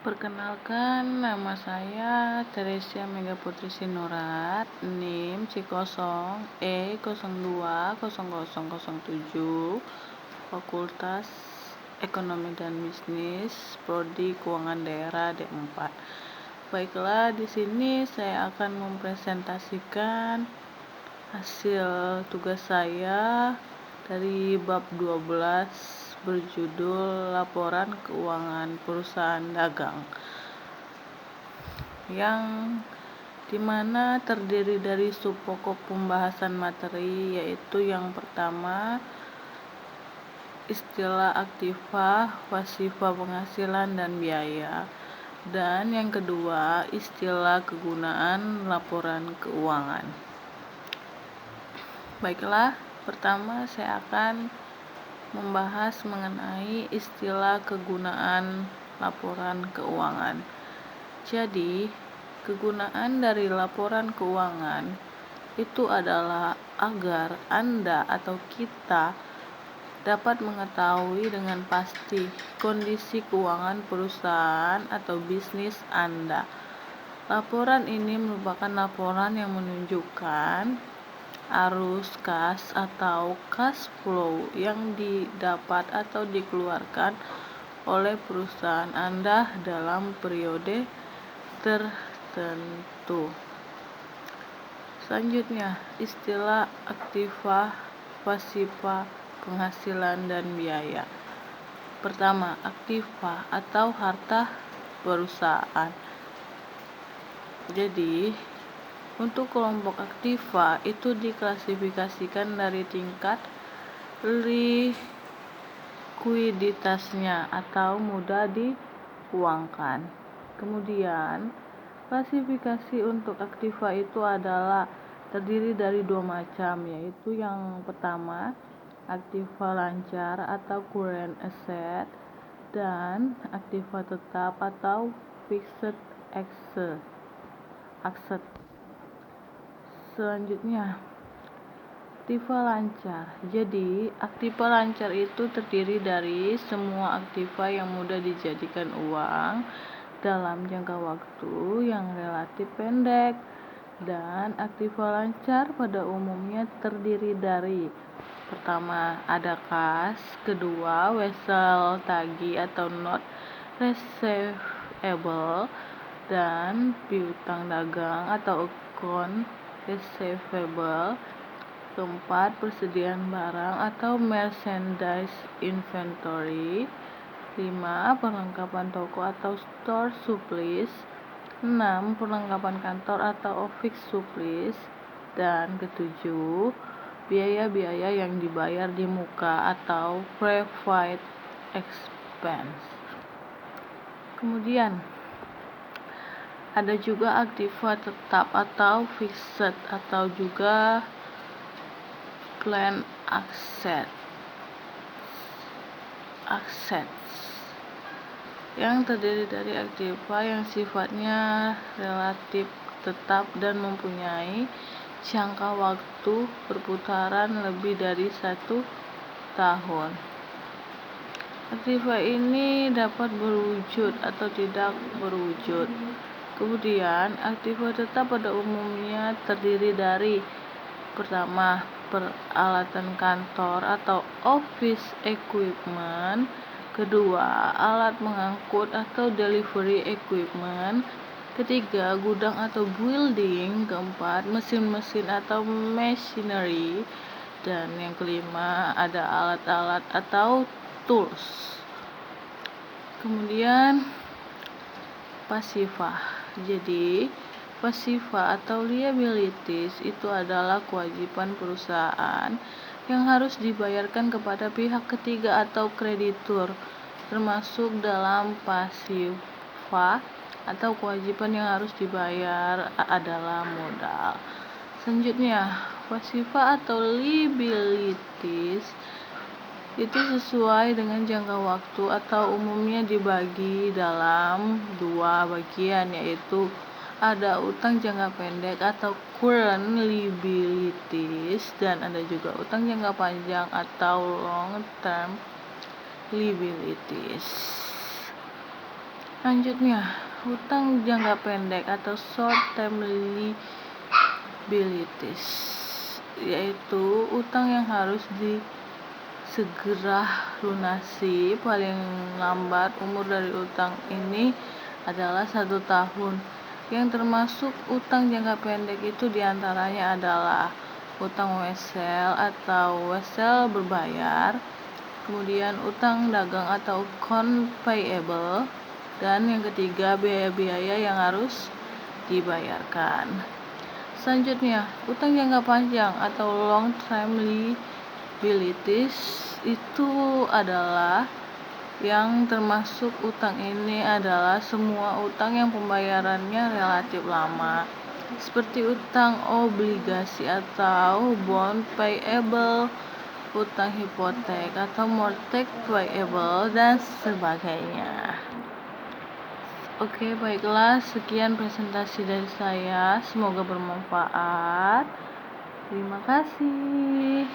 Perkenalkan, nama saya Teresia Megaputri Sinurat, NIM C0E020007, Fakultas Ekonomi dan Bisnis, Prodi Keuangan Daerah D4. Baiklah, di sini saya akan mempresentasikan hasil tugas saya dari bab 12 berjudul Laporan Keuangan Perusahaan Dagang, yang dimana terdiri dari subpokok pembahasan materi, yaitu yang pertama istilah aktiva, pasiva penghasilan dan biaya, dan yang kedua istilah kegunaan laporan keuangan. Baiklah, pertama saya akan membahas mengenai istilah kegunaan laporan keuangan. Jadi, kegunaan dari laporan keuangan itu adalah agar Anda atau kita dapat mengetahui dengan pasti kondisi keuangan perusahaan atau bisnis Anda. Laporan ini merupakan laporan yang menunjukkan arus kas atau cash flow yang didapat atau dikeluarkan oleh perusahaan Anda dalam periode tertentu. Selanjutnya, istilah aktiva, pasiva, penghasilan dan biaya. Pertama, aktiva atau harta perusahaan. Jadi, untuk kelompok aktiva itu diklasifikasikan dari tingkat likuiditasnya atau mudah diuangkan. Kemudian, klasifikasi untuk aktiva itu adalah terdiri dari dua macam, yaitu yang pertama aktiva lancar atau current asset, dan aktiva tetap atau fixed asset. Selanjutnya, aktiva lancar. Jadi, aktiva lancar itu terdiri dari semua aktiva yang mudah dijadikan uang dalam jangka waktu yang relatif pendek. Dan aktiva lancar pada umumnya terdiri dari pertama, ada kas, kedua, wesel tagih atau not receivable, dan piutang dagang atau account receivable, keempat, persediaan barang atau merchandise inventory, 5, perlengkapan toko atau store supplies, 6, perlengkapan kantor atau office supplies, dan ketujuh, biaya-biaya yang dibayar di muka atau private expense. Kemudian, ada juga aktiva tetap atau fixed atau juga plan assets, yang terdiri dari aktiva yang sifatnya relatif tetap dan mempunyai jangka waktu perputaran lebih dari 1 tahun. Aktiva ini dapat berwujud atau tidak berwujud. Kemudian, aktiva tetap pada umumnya terdiri dari pertama, peralatan kantor atau office equipment, kedua, alat mengangkut atau delivery equipment, ketiga, gudang atau building, keempat, mesin-mesin atau machinery, dan yang kelima, ada alat-alat atau tools. Kemudian, pasiva. Jadi, pasiva atau liabilities itu adalah kewajiban perusahaan yang harus dibayarkan kepada pihak ketiga atau kreditur. Termasuk dalam pasiva atau kewajiban yang harus dibayar adalah modal. Selanjutnya, pasiva atau liabilities itu sesuai dengan jangka waktu atau umumnya dibagi dalam dua bagian, yaitu ada utang jangka pendek atau current liabilities, dan ada juga utang jangka panjang atau long term liabilities. Selanjutnya, utang jangka pendek atau short term liabilities, yaitu utang yang harus segera lunasi. Paling lambat umur dari utang ini adalah 1 tahun. Yang termasuk utang jangka pendek itu diantaranya adalah utang wesel atau wesel berbayar, kemudian utang dagang atau account payable, dan yang ketiga biaya-biaya yang harus dibayarkan. Selanjutnya, utang jangka panjang atau long term liabilities itu adalah yang termasuk utang ini adalah semua utang yang pembayarannya relatif lama, seperti utang obligasi atau bond payable, utang hipotek atau mortgage payable, dan sebagainya. Oke, baiklah, sekian presentasi dari saya. Semoga bermanfaat. Terima kasih.